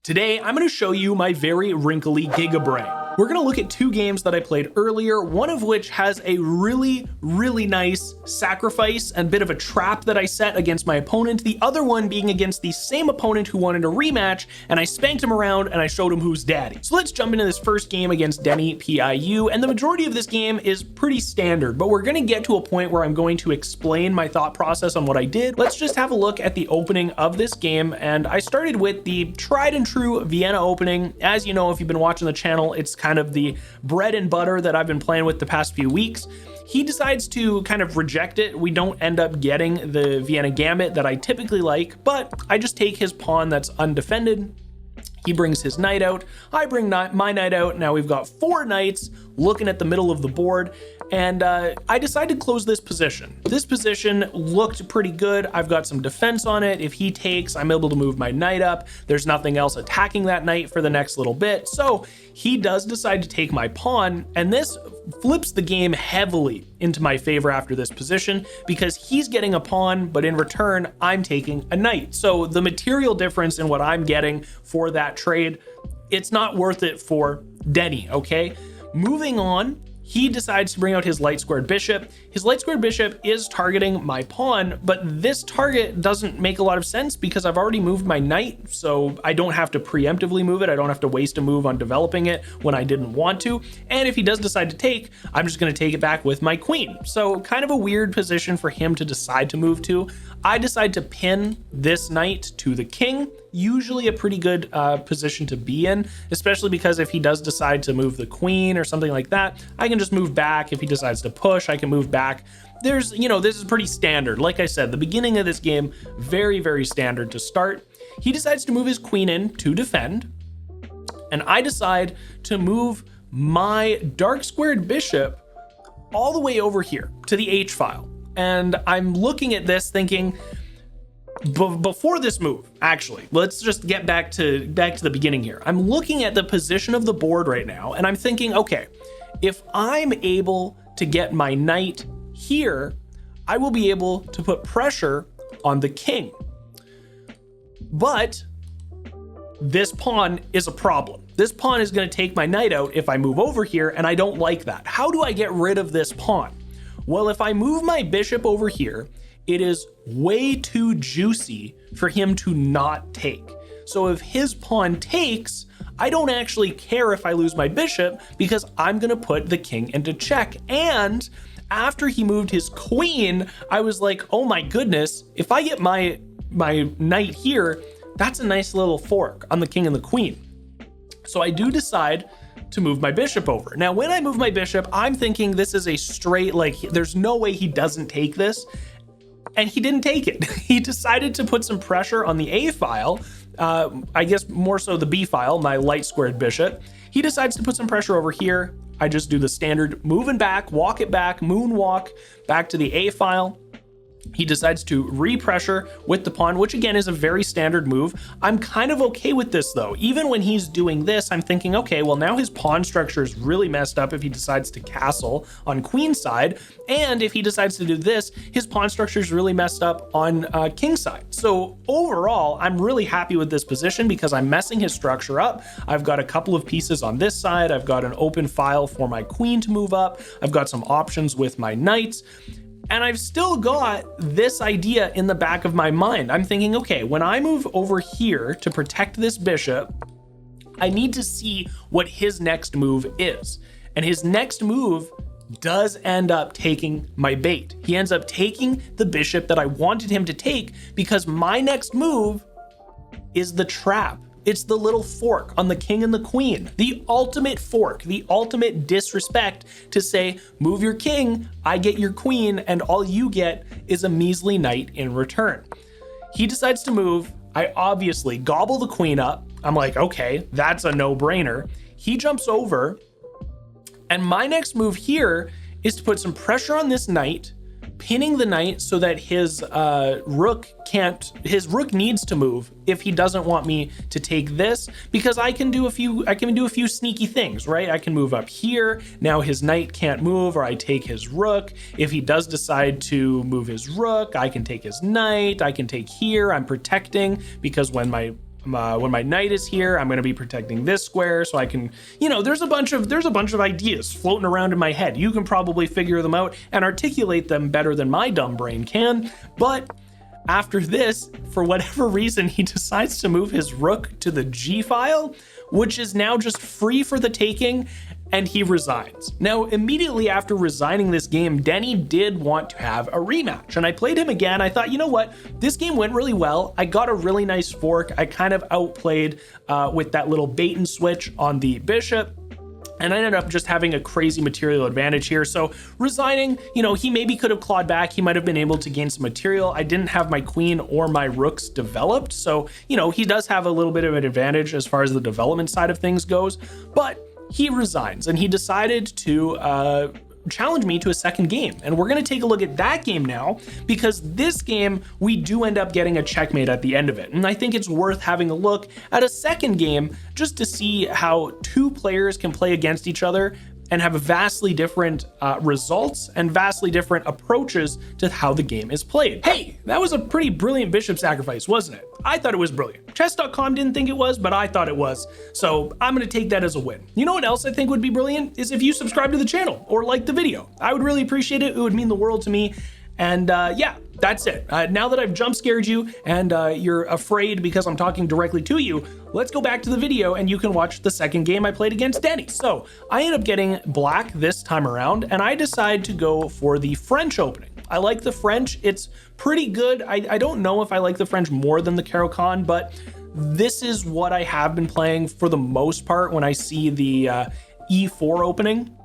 Today, I'm going to show you my very wrinkly Giga Brain. We're going to look at two games that I played earlier, one of which has a really nice sacrifice and bit of a trap that I set against my opponent, the other one being against the same opponent who wanted a rematch, and I spanked him around and I showed him who's daddy. So let's jump into this first game against Denny PIU, and the majority of this game is pretty standard, but we're going to get to a point where I'm going to explain my thought process on what I did. Let's just have a look at the opening of this game, and I started with the tried and true Vienna opening. As you know, if you've been watching the channel, it's kind of the bread and butter that I've been playing with the past few weeks. He decides to kind of reject it. We don't end up getting the Vienna Gambit that I typically like, but I just take his pawn that's undefended. He brings his knight out. I bring my knight out. Now we've got four knights looking at the middle of the board, and I decide to close this position. This position looked pretty good. I've got some defense on it. If he takes, I'm able to move my knight up. There's nothing else attacking that knight for the next little bit. So he does decide to take my pawn, and this flips the game heavily into my favor after this position because he's getting a pawn, but in return, I'm taking a knight. So the material difference in what I'm getting for that trade, it's not worth it for Denny, okay? Moving on, he decides to bring out his light squared bishop. His light squared bishop is targeting my pawn, but this target doesn't make a lot of sense because I've already moved my knight, so I don't have to preemptively move it. I don't have to waste a move on developing it when I didn't want to. And if he does decide to take, I'm just going to take it back with my queen. So kind of a weird position for him to decide to move to. I decide to pin this knight to the king. Usually a pretty good position to be in, especially because if he does decide to move the queen or something like that, I can just move back. If he decides to push, I can move back. There's, this is pretty standard. Like I said, the beginning of this game, very standard to start. He decides to move his queen in to defend, and I decide to move my dark squared bishop all the way over here to the H file. And I'm looking at this thinking, before this move, actually, let's just get back to the beginning here. I'm looking at the position of the board right now, and I'm thinking, okay, if I'm able to get my knight here, I will be able to put pressure on the king. But this pawn is a problem. This pawn is going to take my knight out if I move over here, and I don't like that. How do I get rid of this pawn? Well, if I move my bishop over here, it is way too juicy for him to not take. So if his pawn takes, I don't actually care if I lose my bishop because I'm going to put the king into check. And after he moved his queen, I was like, oh my goodness, if I get my knight here, that's a nice little fork on the king and the queen. So I do decide to move my bishop over. Now, when I move my bishop, I'm thinking this is a straight, there's no way he doesn't take this. And he didn't take it. He decided to put some pressure on the A file, I guess more so the B file, my light squared bishop. He decides to put some pressure over here. I just do the standard move and back, walk it back, moonwalk back to the A file. He decides to repressure with the pawn, which again is a very standard move. I'm kind of okay with this though. Even when he's doing this, I'm thinking, okay, well now his pawn structure is really messed up if he decides to castle on queen side. And if he decides to do this, his pawn structure is really messed up on king side. So overall, I'm really happy with this position because I'm messing his structure up. I've got a couple of pieces on this side. I've got an open file for my queen to move up. I've got some options with my knights. And I've still got this idea in the back of my mind. I'm thinking, okay, when I move over here to protect this bishop, I need to see what his next move is. And his next move does end up taking my bait. He ends up taking the bishop that I wanted him to take because my next move is the trap. It's the little fork on the king and the queen. The ultimate fork, the ultimate disrespect to say, move your king, I get your queen, and all you get is a measly knight in return. He decides to move. I obviously gobble the queen up. I'm like, okay, that's a no-brainer. He jumps over, and my next move here is to put some pressure on this knight, pinning the knight so that his rook needs to move if he doesn't want me to take this, because I can do a few sneaky things, right? I can move up here. Now his knight can't move, or I take his rook. If he does decide to move his rook, I can take his knight. I can take here. I'm protecting because when my when my knight is here, I'm going to be protecting this square so I can, you know, there's a bunch of ideas floating around in my head. You can probably figure them out and articulate them better than my dumb brain can. But after this, for whatever reason, he decides to move his rook to the G file, which is now just free for the taking, and he resigns. Now, immediately after resigning this game, Denny did want to have a rematch, and I played him again. I thought, you know what? This game went really well. I got a really nice fork. I kind of outplayed with that little bait and switch on the bishop, and I ended up just having a crazy material advantage here. So resigning, you know, he maybe could have clawed back. He might have been able to gain some material. I didn't have my queen or my rooks developed. So, you know, he does have a little bit of an advantage as far as the development side of things goes, but he resigns and he decided to challenge me to a second game. And we're going to take a look at that game now, because this game, we do end up getting a checkmate at the end of it. And I think it's worth having a look at a second game just to see how two players can play against each other and have vastly different results and vastly different approaches to how the game is played. Hey, that was a pretty brilliant bishop sacrifice, wasn't it? I thought it was brilliant. Chess.com didn't think it was, but I thought it was. So I'm gonna take that as a win. You know what else I think would be brilliant is if you subscribe to the channel or like the video. I would really appreciate it. It would mean the world to me. And yeah, that's it. Now that I've jump scared you and you're afraid because I'm talking directly to you, let's go back to the video and you can watch the second game I played against Denny. So I end up getting black this time around, and I decide to go for the French opening. I like the French. It's pretty good. I don't know if I like the French more than the Caro-Kann, but this is what I have been playing for the most part when I see the E4 opening.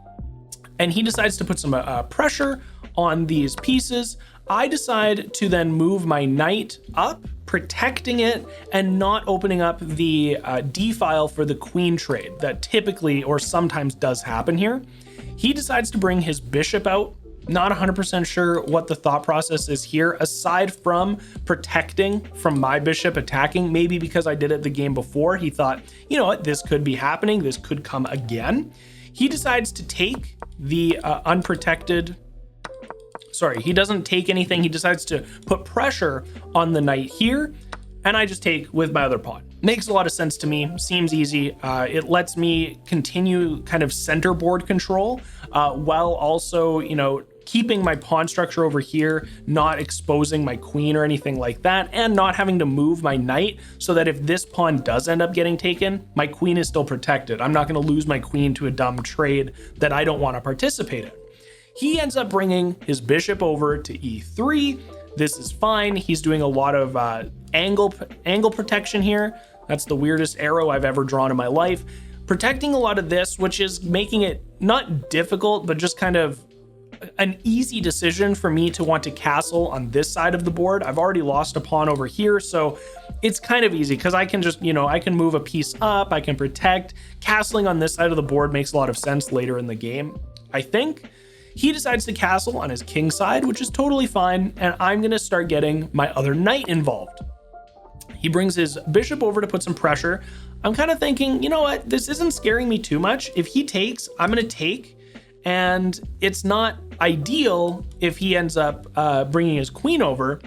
And he decides to put some pressure on these pieces. I decide to then move my knight up, protecting it and not opening up the D file for the queen trade that typically or sometimes does happen here. He decides to bring his bishop out. Not 100% sure what the thought process is here, aside from protecting from my bishop attacking. Maybe because I did it the game before, he thought, you know what, this could be happening. This could come again. He decides to take the unprotected. Sorry, he doesn't take anything. He decides to put pressure on the knight here, and I just take with my other pawn. Makes a lot of sense to me. Seems easy. It lets me continue kind of center board control while also, you know, keeping my pawn structure over here, not exposing my queen or anything like that, and not having to move my knight so that if this pawn does end up getting taken, my queen is still protected. I'm not going to lose my queen to a dumb trade that I don't want to participate in. He ends up bringing his bishop over to E3. This is fine. He's doing a lot of angle protection here. That's the weirdest arrow I've ever drawn in my life. Protecting a lot of this, which is making it not difficult, but just kind of an easy decision for me to want to castle on this side of the board. I've already lost a pawn over here, so it's kind of easy because I can just, you know, I can move a piece up, I can protect. Castling on this side of the board makes a lot of sense later in the game, I think. He decides to castle on his king side, which is totally fine, and I'm going to start getting my other knight involved. He brings his bishop over to put some pressure. I'm kind of thinking, you know what, this isn't scaring me too much. If he takes, I'm going to take, and it's not ideal if he ends up bringing his queen over,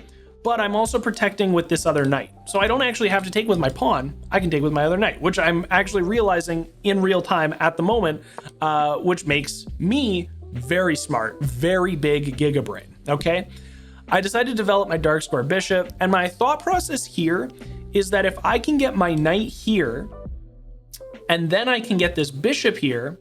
but I'm also protecting with this other knight. So I don't actually have to take with my pawn. I can take with my other knight, which I'm actually realizing in real time at the moment, which makes me very smart, very big giga brain, okay? I decided to develop my dark square bishop, and my thought process here is that if I can get my knight here, and then I can get this bishop here,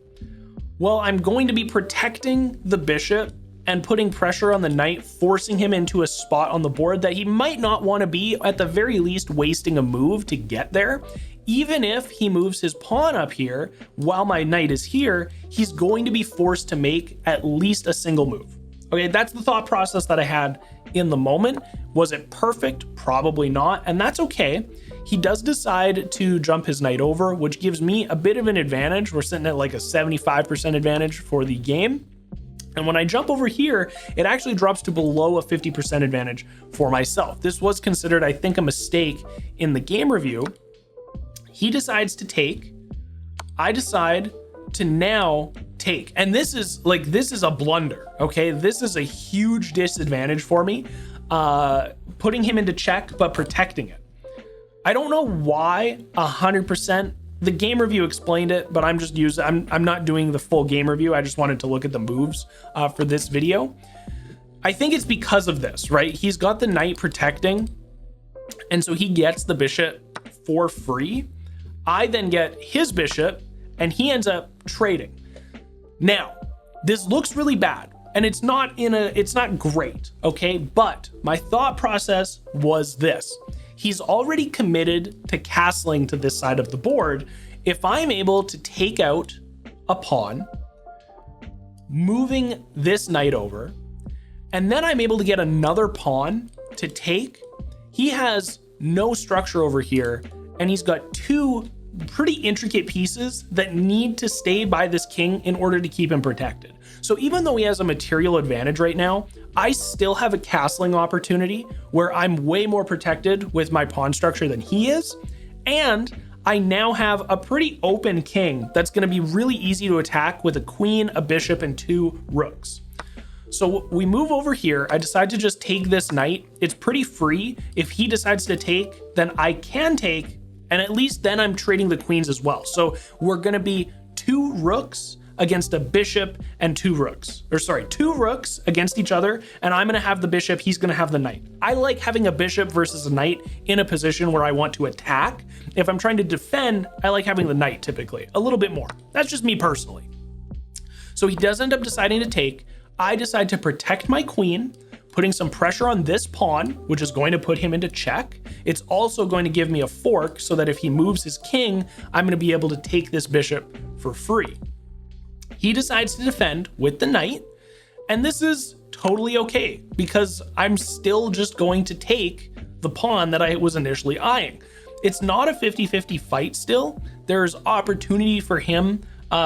well, I'm going to be protecting the bishop and putting pressure on the knight, forcing him into a spot on the board that he might not want to be, at the very least wasting a move to get there. Even if he moves his pawn up here while my knight is here, he's going to be forced to make at least a single move. Okay, that's the thought process that I had in the moment. Was it perfect? Probably not, and that's okay. He does decide to jump his knight over, which gives me a bit of an advantage. We're sitting at like a 75% advantage for the game. And when I jump over here, it actually drops to below a 50% advantage for myself. This was considered, I think, a mistake in the game review. He decides to take. I decide to now take. And this is a blunder, okay? This is a huge disadvantage for me. Putting him into check, but protecting it. I don't know why 100%. The game review explained it, but I'm not doing the full game review. I just wanted to look at the moves for this video. I think it's because of this, right? He's got the knight protecting, and so he gets the bishop for free. I then get his bishop, and he ends up trading. Now, this looks really bad, and it's not great, okay? But my thought process was this. He's already committed to castling to this side of the board. If I'm able to take out a pawn, moving this knight over, and then I'm able to get another pawn to take, he has no structure over here, and he's got two pretty intricate pieces that need to stay by this king in order to keep him protected. So even though he has a material advantage right now, I still have a castling opportunity where I'm way more protected with my pawn structure than he is. And I now have a pretty open king that's going to be really easy to attack with a queen, a bishop, and 2 rooks. So we move over here. I decide to just take this knight. It's pretty free. If he decides to take, then I can take, and at least then I'm trading the queens as well. So we're going to be 2 rooks against a bishop and 2 rooks, 2 rooks against each other, and I'm going to have the bishop, he's going to have the knight. I like having a bishop versus a knight in a position where I want to attack. If I'm trying to defend, I like having the knight typically a little bit more. That's just me personally. So he does end up deciding to take. I decide to protect my queen, putting some pressure on this pawn, which is going to put him into check. It's also going to give me a fork so that if he moves his king, I'm going to be able to take this bishop for free. He decides to defend with the knight, and this is totally okay because I'm still just going to take the pawn that I was initially eyeing. It's not a 50-50 fight still. There's opportunity for him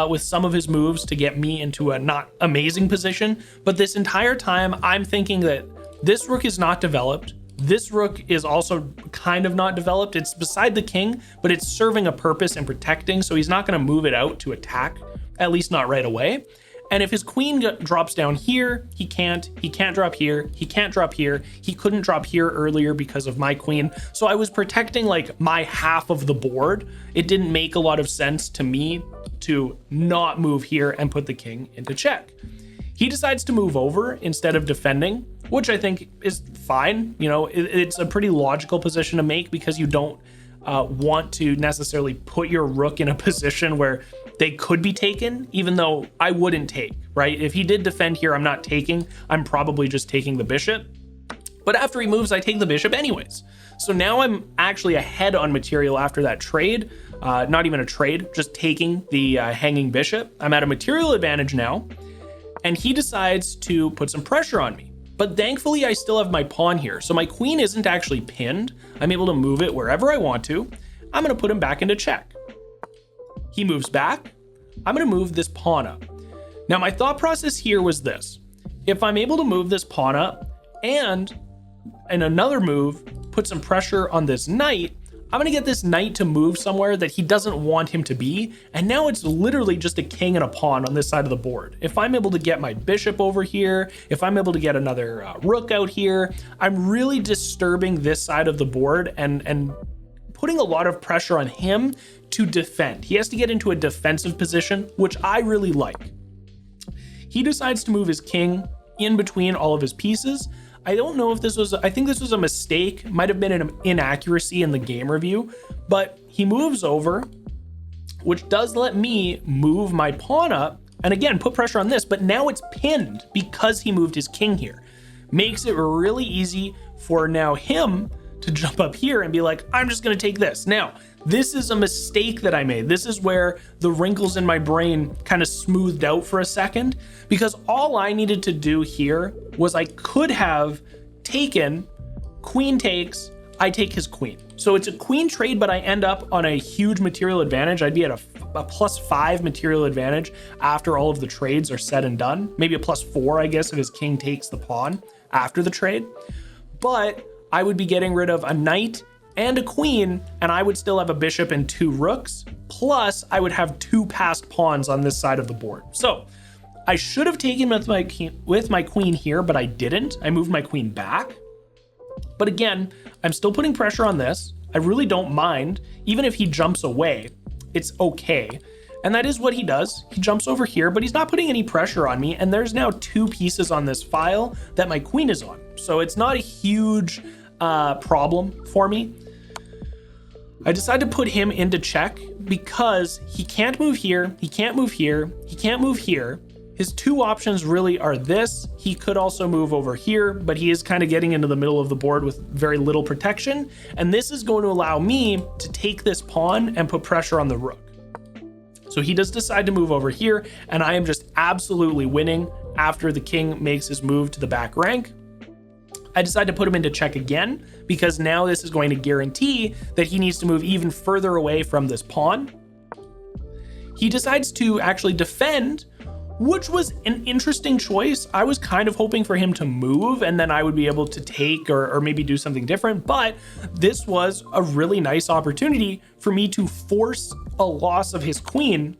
with some of his moves to get me into a not amazing position, but this entire time I'm thinking that this rook is not developed. This rook is also kind of not developed. It's beside the king, but it's serving a purpose and protecting, so he's not going to move it out to attack, at least not right away. And if his queen drops down here, he can't drop here, he can't drop here, he couldn't drop here earlier because of my queen. So I was protecting like my half of the board. It didn't make a lot of sense to me to not move here and put the king into check. He decides to move over instead of defending, which I think is fine. You know, it's a pretty logical position to make because you don't want to necessarily put your rook in a position where they could be taken, even though I wouldn't take, right? If he did defend here, I'm not taking. I'm probably just taking the bishop. But after he moves, I take the bishop anyways. So now I'm actually ahead on material after that trade. Not even a trade, just taking the hanging bishop. I'm at a material advantage now. And he decides to put some pressure on me. But thankfully, I still have my pawn here. So my queen isn't actually pinned. I'm able to move it wherever I want to. I'm going to put him back into check. He moves back. I'm going to move this pawn up. Now, my thought process here was this. If I'm able to move this pawn up and in another move, put some pressure on this knight, I'm going to get this knight to move somewhere that he doesn't want him to be. And now it's literally just a king and a pawn on this side of the board. If I'm able to get my bishop over here, if I'm able to get another rook out here, I'm really disturbing this side of the board and putting a lot of pressure on him to defend. He has to get into a defensive position, which I really like. He decides to move his king in between all of his pieces. I don't know if I think this was a mistake, might have been an inaccuracy in the game review, but he moves over, which does let me move my pawn up and again, put pressure on this, but now it's pinned because he moved his king here. Makes it really easy for now him to jump up here and be like, I'm just going to take this. Now, this is a mistake that I made. This is where the wrinkles in my brain kind of smoothed out for a second, because all I needed to do here was I could have taken queen takes, I take his queen. So it's a queen trade, but I end up on a huge material advantage. I'd be at a +5 material advantage after all of the trades are said and done. Maybe a +4, I guess, if his king takes the pawn after the trade. But I would be getting rid of a knight and a queen, and I would still have a bishop and 2 rooks. Plus, I would have 2 passed pawns on this side of the board. So I should have taken with my queen here, but I didn't. I moved my queen back. But again, I'm still putting pressure on this. I really don't mind. Even if he jumps away, it's okay. And that is what he does. He jumps over here, but he's not putting any pressure on me. And there's now 2 pieces on this file that my queen is on. So it's not a huge problem for me. I decide to put him into check because he can't move here. He can't move here. He can't move here. His 2 options really are this. He could also move over here, but he is kind of getting into the middle of the board with very little protection. And this is going to allow me to take this pawn and put pressure on the rook. So he does decide to move over here, and I am just absolutely winning after the king makes his move to the back rank. I decide to put him into check again because now this is going to guarantee that he needs to move even further away from this pawn. He decides to actually defend, which was an interesting choice. I was kind of hoping for him to move and then I would be able to take or maybe do something different, but this was a really nice opportunity for me to force a loss of his queen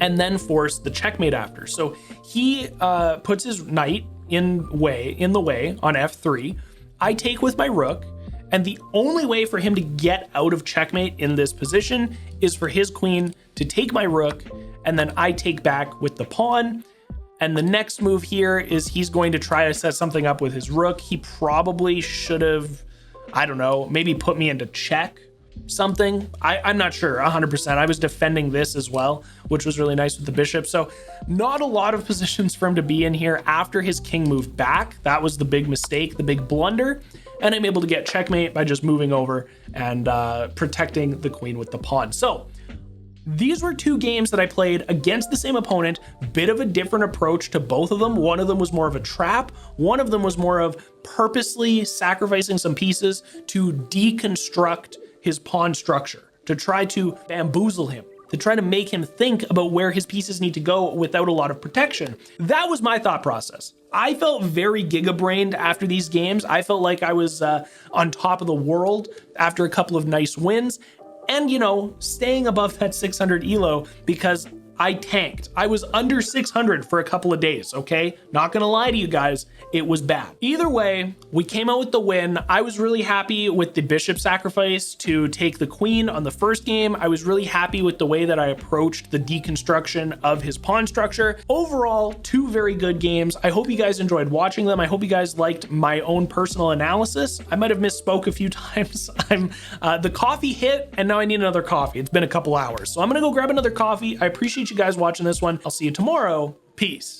and then force the checkmate after. So he puts his knight in the way on f3. I take with my rook, and the only way for him to get out of checkmate in this position is for his queen to take my rook, and then I take back with the pawn. And the next move here is he's going to try to set something up with his rook. He probably should have, I don't know, maybe put me into check something. I'm not sure 100%. I was defending this as well, which was really nice with the bishop. So not a lot of positions for him to be in here after his king moved back. That was the big mistake, the big blunder. And I'm able to get checkmate by just moving over and protecting the queen with the pawn. So these were 2 games that I played against the same opponent, bit of a different approach to both of them. One of them was more of a trap. One of them was more of purposely sacrificing some pieces to deconstruct his pawn structure, to try to bamboozle him, to try to make him think about where his pieces need to go without a lot of protection. That was my thought process. I felt very giga-brained after these games. I felt like I was on top of the world after a couple of nice wins. And, you know, staying above that 600 elo because I tanked. I was under 600 for a couple of days, okay? Not gonna lie to you guys, it was bad. Either way, we came out with the win. I was really happy with the bishop sacrifice to take the queen on the first game. I was really happy with the way that I approached the deconstruction of his pawn structure. Overall, 2 very good games. I hope you guys enjoyed watching them. I hope you guys liked my own personal analysis. I might have misspoke a few times. The coffee hit and now I need another coffee. It's been a couple hours. So I'm gonna go grab another coffee. I appreciate you guys watching this one. I'll see you tomorrow. Peace.